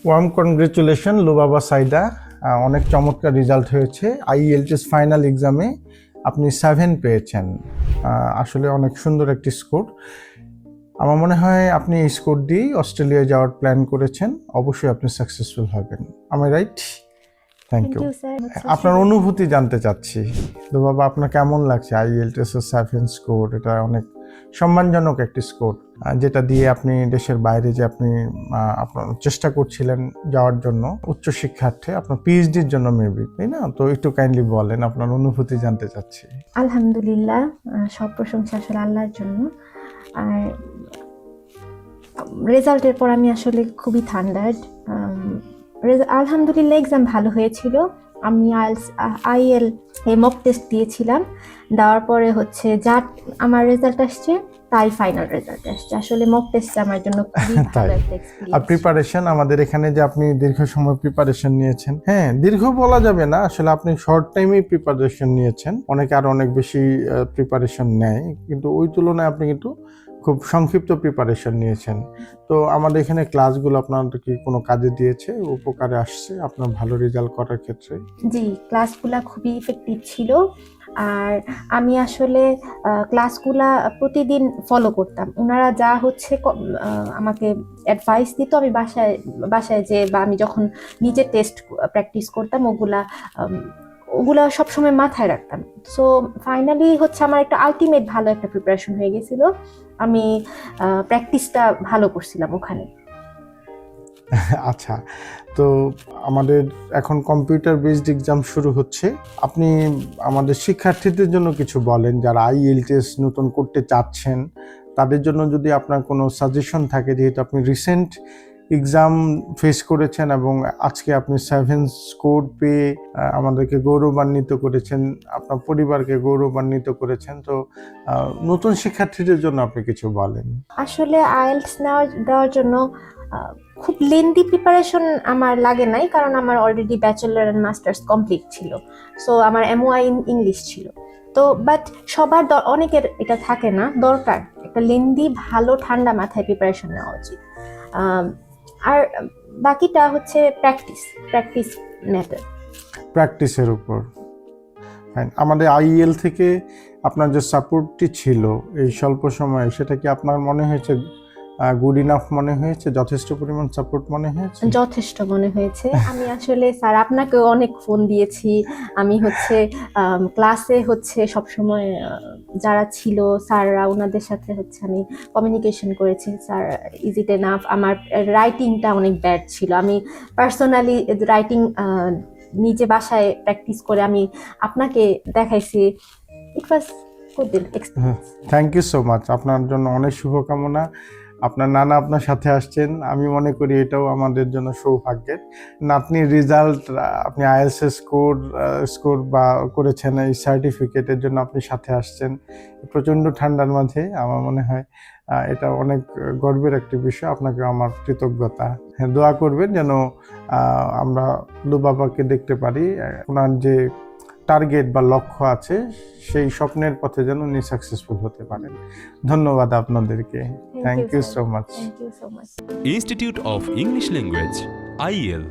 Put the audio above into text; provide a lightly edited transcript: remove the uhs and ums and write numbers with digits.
Worm congratulation লুবাবা Saida, অনেক চমৎকার result হয়েছে। আইএলটিএস ফাইনাল এক্সামে আপনি 7 পেয়েছেন। আসলে অনেক সুন্দর একটি স্কোর। আমার মনে হয় আপনি এই স্কোর দিয়েই অস্ট্রেলিয়া যাওয়ার প্ল্যান করেছেন, অবশ্যই আপনি সাকসেসফুল হবেন। আমি রাইট? Thank you. আপনার অনুভূতি জানতে চাচ্ছি লুবাবা, আপনার কেমন লাগছে আইএলটিএস 7 স্কোর? এটা অনেক সম্মানজনক একটি স্কোর, যেটা দিয়ে আপনি দেশের বাইরে যে আপনি আপনার চেষ্টা করছিলেন যাওয়ার জন্য উচ্চশিক্ষার্থে, আপনার পিএইচডির জন্য মেবি, তাই না? তো একটু কাইন্ডলি বলেন, আপনার অনুভূতি জানতে চাচ্ছি। আলহামদুলিল্লাহ, সব প্রশংসা আসলে আল্লাহর জন্য। আর রেজাল্টের পর আমি আসলে খুবই থান্ডার্ড। আলহামদুলিল্লাহ, এক্সাম ভালো হয়েছিল। আমি আইএল মক টেস্ট দিয়েছিলাম, দেওয়ার পরে হচ্ছে যা আমার রেজাল্ট আসছে তাই ফাইনাল রেজাল্ট আসছে। আসলে মক টেস্ট আমার জন্য খুবই ভালো একটা এক্সপেরিয়েন্স। আর প্রিপারেশন, আমাদের এখানে যে আপনি দীর্ঘ সময় প্রিপারেশন নিয়েছেন, হ্যাঁ দীর্ঘ বলা যাবে না, আসলে আপনি শর্ট টাইমেই প্রিপারেশন নিয়েছেন। অনেকে আরো অনেক বেশি প্রিপারেশন নেয়, কিন্তু ওই তুলনায় আপনি কিন্তু খুব সংক্ষিপ্ত প্রিপারেশন নিয়েছেন। তো আমাদের এখানে ক্লাসগুলো আপনার কি কোনো কাজে দিয়েছে, উপকারে আসছে আপনার ভালো রেজাল্ট করার ক্ষেত্রে? জি, ক্লাসগুলা খুবই ইফেক্টিভ ছিল। আর আমি আসলে ক্লাসগুলা প্রতিদিন ফলো করতাম। ওনারা যা হচ্ছে আমাকে অ্যাডভাইস দিত, আমি বাসায় যে বা আমি যখন নিজে টেস্ট প্র্যাকটিস করতাম ওগুলা সবসময় মাথায় রাখতাম। সো ফাইনালি হচ্ছে আমার একটা আলটিমেট ভালো একটা প্রিপারেশন হয়ে গেছিল। আমি প্র্যাকটিসটা ভালো করছিলাম ওখানে। আচ্ছা, তো আমাদের এখন কম্পিউটার বেসড এক্সাম শুরু হচ্ছে। আপনি আমাদের শিক্ষার্থীদের জন্য কিছু বলেন যারা আইএলটিএস নতুন করতে চাচ্ছেন, তাদের জন্য যদি আপনার কোনো সাজেশন থাকে, যেহেতু আপনি রিসেন্ট এক্সাম ফেস করেছেন এবং আজকে আপনি 7 স্কোর পেয়ে আমাদেরকে গৌরবান্বিত করেছেন, আপনার পরিবারকে গৌরবান্বিত করেছেন, তো নতুন শিক্ষার্থীদের জন্য আপনি কিছু বলেন। আসলে আইএলটিএস দেওয়ার জন্য খুব লেন্দি প্রিপারেশন আমার লাগে নাই, কারণ আমার already bachelor and masters complete ছিল। সো আমার এমওআই ইংলিশ ছিল। তো বাট সবার অনেকের এটা থাকে না, দরকার একটা লেন্দি ভালো ঠান্ডা মাথায় প্রিপারেশন নেওয়া উচিত। আর বাকিটা হচ্ছে প্র্যাকটিস ম্যাটার। প্র্যাকটিসের উপর। আমাদের আইএল থেকে আপনার যে সাপোর্টটি ছিল এই স্বল্প সময়ে, সেটা কি আপনার মনে হয়েছে গুড ইনাফ মনে হয়েছে? যথেষ্ট পরিমাণ সাপোর্ট মনে হয়েছে? যথেষ্ট মনে হয়েছে। আমি আসলে স্যার আপনাকেও অনেক ফোন দিয়েছি। আমি হচ্ছে ক্লাসে হচ্ছে সবসময় যারা ছিল স্যাররা, ওনাদের সাথে হচ্ছে আমি কমিউনিকেশন করেছি। Sir, is it enough? আমার রাইটিংটা অনেক ব্যাড ছিল। আমি পার্সোনালি রাইটিং নিজে বাসায় প্র্যাকটিস করে আমি আপনাকে দেখাইছি। It was good experience. Thank you so much. আপনার জন্য অনেক শুভকামনা। আপনার নানা আপনার সাথে আসছেন, আমি মনে করি এটাও আমাদের জন্য সৌভাগ্যের। নাতনির রেজাল্ট, আপনি আইএলটিএস স্কোর বা করেছেন, এই সার্টিফিকেটের জন্য আপনি সাথে আসছেন প্রচণ্ড ঠান্ডার মাঝে। আমার মনে হয় এটা অনেক গর্বের একটি বিষয়। আপনাকে আমার কৃতজ্ঞতা। হ্যাঁ, দোয়া করবেন যেন আমরা লুবাবাকে দেখতে পারি, ওনার যে টার্গেট বা লক্ষ্য আছে সেই স্বপ্নের পথে যেন উনি সাকসেসফুল হতে পারেন। ধন্যবাদ আপনাদেরকে। Thank you so much. Thank you so much. Institute of English Language, IEL